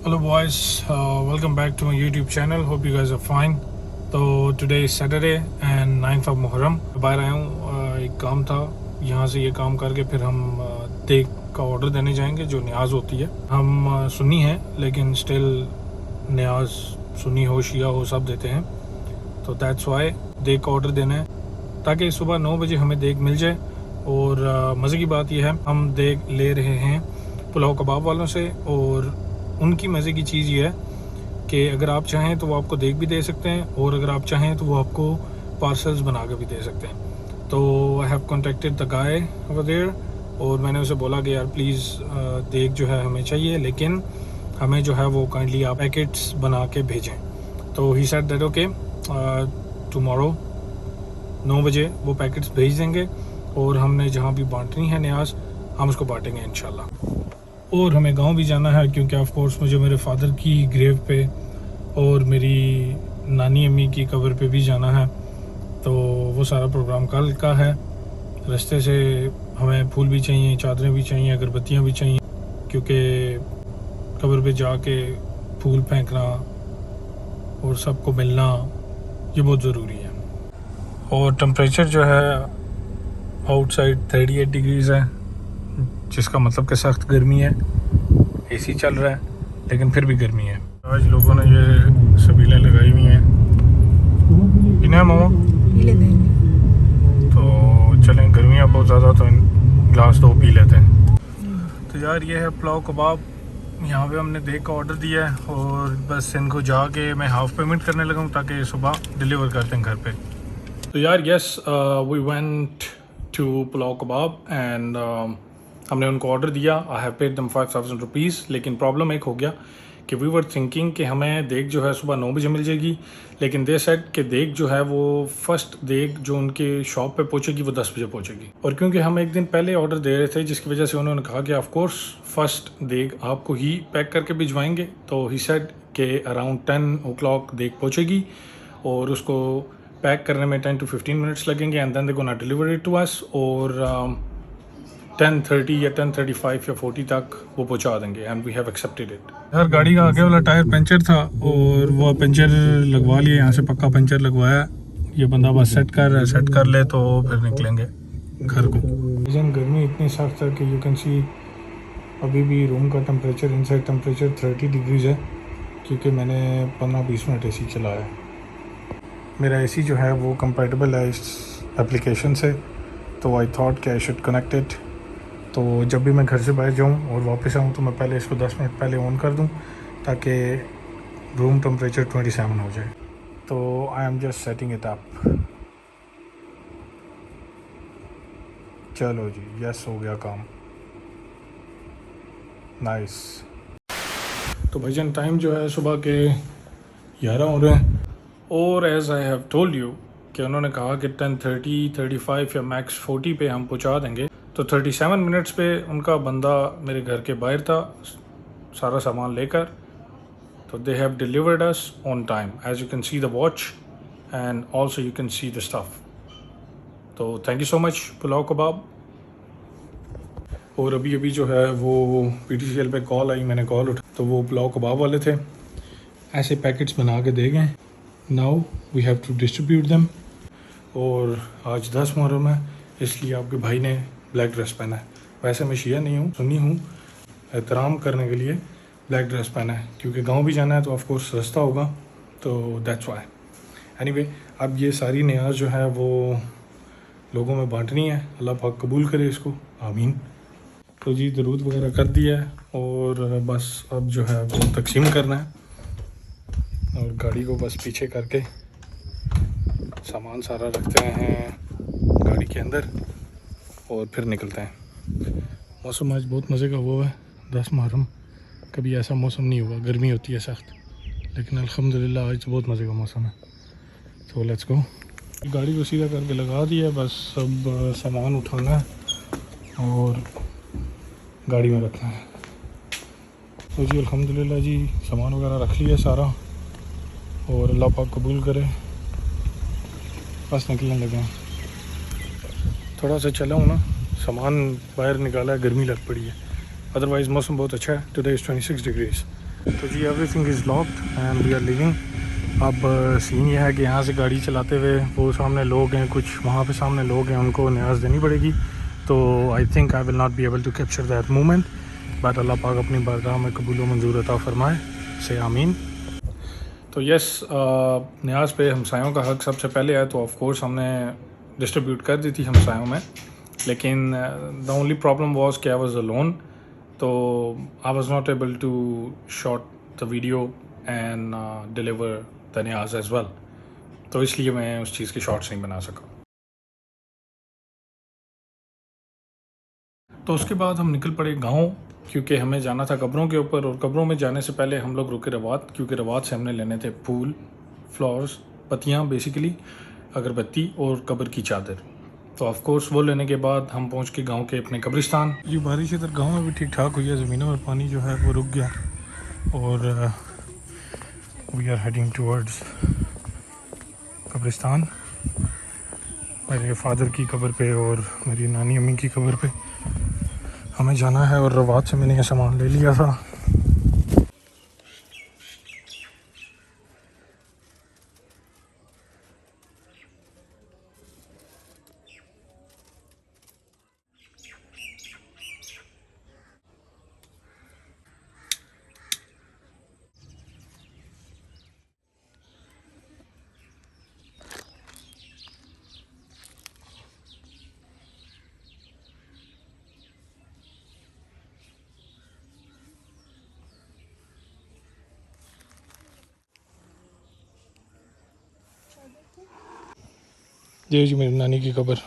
Hello boys, welcome back to my YouTube channel. Hope you guys are fine. तो today is Saturday and 9th of Muharram. बाहर आया हूँ, एक काम था, यहाँ से ये काम करके फिर हम देग का ऑर्डर देने जाएंगे जो न्याज होती है। हम सुन्नी हैं लेकिन स्टिल न्याज सुन्नी हो शिया हो सब देते हैं, तो दैट्स वाई देग का ऑर्डर देना है ताकि सुबह 9 बजे हमें देग मिल जाए। और मज़े की बात यह है हम देग ले रहे हैं पुलाव कबाब वालों से, और उनकी मज़े की चीज़ ये है कि अगर आप चाहें तो वो आपको देग भी दे सकते हैं, और अगर आप चाहें तो वो आपको पार्सल्स बना के भी दे सकते हैं। तो I have contacted the guy over there, और मैंने उसे बोला कि यार प्लीज़ देग जो है हमें चाहिए, लेकिन हमें जो है वो काइंडली आप पैकेट्स बना के भेजें। तो he said that okay, tomorrow 9 बजे वो पैकेट्स भेज देंगे, और हमने जहाँ भी बांटनी है न्याज हम उसको बांटेंगे इंशाल्लाह। और हमें गांव भी जाना है क्योंकि ऑफ कोर्स मुझे मेरे फादर की ग्रेव पे और मेरी नानी अम्मी की कब्र पे भी जाना है, तो वो सारा प्रोग्राम कल का है। रास्ते से हमें फूल भी चाहिए, चादरें भी चाहिए, अगरबत्तियाँ भी चाहिए, क्योंकि कब्र पे जाके फूल फेंकना और सबको मिलना ये बहुत ज़रूरी है। और टेम्परेचर जो है आउटसाइड 38 डिग्रीज़ है, जिसका मतलब कि सख्त गर्मी है। एसी चल रहा है लेकिन फिर भी गर्मी है। आज लोगों ने ये सबीलें लगाई हुई हैं, इन्हें मामा तो चलें, गर्मियाँ बहुत ज़्यादा, तो इन ग्लास 2 पी लेते हैं। तो यार ये है पुलाव कबाब, यहाँ पे हमने देग का ऑर्डर दिया है, और बस इनको जाके मैं हाफ पेमेंट करने लगा हूँ ताकि सुबह डिलीवर करते हैं घर पे। तो यार yes, we went to Pulao Kabab and हमने उनको ऑर्डर दिया। आई हैव पेड दम 5000 रुपीज़। लेकिन प्रॉब्लम एक हो गया कि वी वर थिंकिंग कि हमें देग जो है सुबह 9 बजे मिल जाएगी, लेकिन दे सेड कि देग जो है वो फर्स्ट देग जो उनके शॉप पे पहुंचेगी वो 10 बजे पहुंचेगी। और क्योंकि हम एक दिन पहले ऑर्डर दे रहे थे, जिसकी वजह से उन्होंने कहा कि ऑफ कोर्स फर्स्ट देग आपको ही पैक करके भिजवाएंगे। तो ही सेड कि अराउंड 10 o'clock देग पहुँचेगी, और उसको पैक करने में 10 to 15 मिनट्स लगेंगे, and then they gonna deliver it to us, और 10:30 या 10:35 या 40 तक वो पहुंचा देंगे, and we have accepted it. यार गाड़ी का आगे वाला टायर पंचर था, और वो पंचर लगवा लिया, यहाँ से पक्का पंचर लगवाया। ये बंदा बस सेट कर ले तो फिर निकलेंगे घर को। गर्मी इतनी सख्त है कि यू कैन सी अभी भी रूम का टेम्परेचर, इनसाइड टेम्परेचर 30 डिग्रीज़ है, क्योंकि मैंने 15-20 मिनट एसी चलाया है। मेरा एसी जो है वो कंपैटिबल है इस एप्लीकेशन से, तो आई थॉट कि आई शुड कनेक्ट इट। तो जब भी मैं घर से बाहर जाऊं और वापस आऊं तो मैं पहले इसको 10 मिनट पहले ऑन कर दूं ताकि रूम टेम्परेचर 27 हो जाए। तो I am just setting it up. चलो जी, यस हो गया काम, नाइस। तो भाईजान टाइम जो है सुबह के 11 हो रहे हैं, और as I have told you कि उन्होंने कहा कि 10:30, 35 या मैक्स 40 पे हम पहुंचा देंगे। तो 37 मिनट्स पे उनका बंदा मेरे घर के बाहर था सारा सामान लेकर। तो they have delivered us on time, as you can see the watch and also you can see the stuff. तो thank you so much Pulao Kabab. और अभी जो है वो PTCL पे कॉल आई, मैंने कॉल उठा, तो वो पुलाव कबाब वाले थे, ऐसे पैकेट्स बना के दे गए। Now we have to distribute them. और आज 10 मुहर्रम है, इसलिए आपके भाई ने ब्लैक ड्रेस पहना है। वैसे मैं शिया नहीं हूँ, सुन्नी हूँ, एहतराम करने के लिए ब्लैक ड्रेस पहना है, क्योंकि गांव भी जाना है तो ऑफ कोर्स सस्ता होगा, तो दैट्स वाई। एनीवे, अब ये सारी न्याज जो है वो लोगों में बांटनी है। अल्लाह पाक कबूल करे इसको, आमीन। तो जी दरूद वगैरह कर दिया है, और बस अब जो है वो तकसीम करना है, और गाड़ी को बस पीछे करके सामान सारा रखते हैं गाड़ी के अंदर और फिर निकलते हैं। मौसम आज बहुत मज़े का हुआ है। 10 मुहर्रम कभी ऐसा मौसम नहीं हुआ, गर्मी होती है सख्त, लेकिन अल्हम्दुलिल्लाह आज तो बहुत मज़े का मौसम है। तो लेट्स गो। गाड़ी को सीधा करके लगा दिया, बस सब सामान उठाना है और गाड़ी में रखना है। तो जी अल्हम्दुलिल्लाह जी सामान वगैरह रख लिया सारा, और अल्लाह पाक कबूल करे। बस निकलने लगे हैं, थोड़ा सा चला हूँ ना, सामान बाहर निकाला है, गर्मी लग पड़ी है। अदरवाइज़ मौसम बहुत अच्छा है। Today is 26 degrees. तो जी everything is locked and we are living. अब सीन ये है कि यहाँ से गाड़ी चलाते हुए वो सामने लोग हैं, कुछ वहाँ पे सामने लोग हैं, उनको न्याज देनी पड़ेगी। तो I think I will not be able to capture that moment, but Allah पाक अपनी बारगाह में कबूल व मंजूर अता फरमाए, से आमीन। तो यस, न्याज पे हमसायों का हक सबसे पहले है, तो ऑफ कोर्स हमने डिस्ट्रीब्यूट कर दी थी हमसायों में, लेकिन द ओनली प्रॉब्लम वाज कि आई वाज अलोन, तो I was not able to shot the video and deliver the न्याज एज वेल, तो इसलिए मैं उस चीज़ के शॉर्ट्स नहीं बना सका। तो उसके बाद हम निकल पड़े गांव, क्योंकि हमें जाना था कब्रों के ऊपर, और कब्रों में जाने से पहले हम लोग रुके रवात, क्योंकि रवात से हमने लेने थे फूल, फ्लावर्स, पत्तियाँ बेसिकली, अगरबत्ती और कब्र की चादर। तो ऑफ कोर्स वो लेने के बाद हम पहुंच के गांव के अपने कब्रिस्तान। ये बारिश इधर गांव में भी ठीक ठाक हुई है, ज़मीनों में पानी जो है वो रुक गया, और वी आर हेडिंग टूवर्ड्स कब्रिस्तान। मेरे फादर की कब्र पे और मेरी नानी अम्मी की कब्र पे हमें जाना है, और रवात से मैंने ये सामान ले लिया था। ये जी मेरी नानी की कब्र।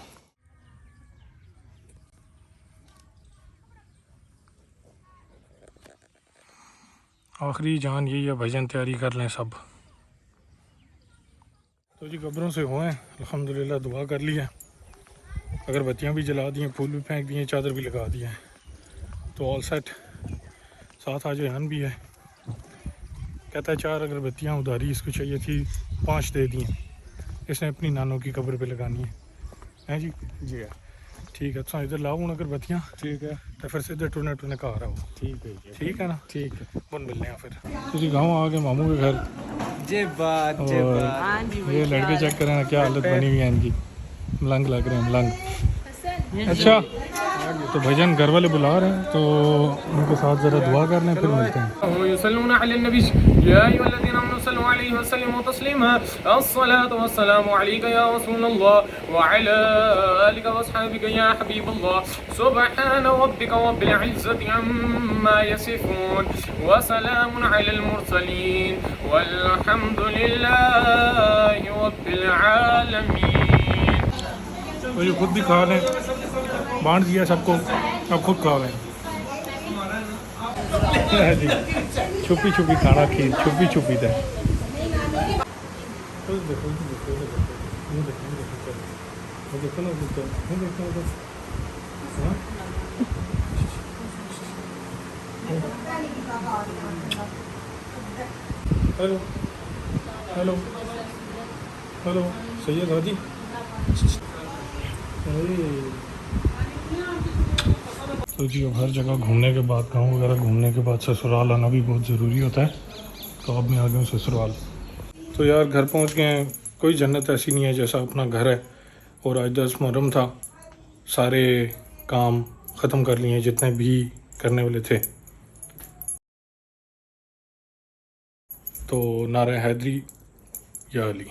आखिरी जान यही है, भजन तैयारी कर लें सब। तो जी कब्रों से हुए हैं अल्हम्दुलिल्लाह, दुआ कर ली है, अगरबत्तियाँ भी जला दी हैं, फूल भी फेंक दिए, चादर भी लगा दी है, तो ऑल सेट। साथ आज रेहान भी है, कहता है 4 अगरबत्तियाँ उधारी इसको चाहिए थी, 5 दे दी हैं, इसने अपनी नानों की कब्र पे लगानी है। हैं जी? जी ठीक है, तो इधर लाओ हूँ अगरबत्तियाँ, ठीक है, तो फिर सीधे टूने टूने घर आओ। ठीक है जी, ठीक है ना? ठीक है। बुन मिलने हैं फिर। तो जी गाँव आ गए मामू के घर, जे बात जे और बात। ये लड़के चेक करें ना क्या हालत बनी हुई है इनकी, मलंग लग रहे हैं, मलंग। अच्छा, तो भजन घर वाले बुला रहे हैं, तो उनके साथ ज़रा दुआ कर लें, फिर मिलते हैं। तो ये खुद भी खा लें, बांट दिया सबको, अब खुद खा लें। जी छुपी छुपी खाना, खीर छुपी छुपी था। हेलो हेलो हेलो, सैयद हाजी। तो जी अब हर जगह घूमने के बाद, गांव वगैरह घूमने के बाद ससुराल आना भी बहुत ज़रूरी होता है, तो अब मैं आ गया हूँ ससुराल। तो यार घर पहुँच गए हैं, कोई जन्नत ऐसी नहीं है जैसा अपना घर है, और आज 10 मुहर्रम था, सारे काम ख़त्म कर लिए जितने भी करने वाले थे। तो नारे हैदरी या अली।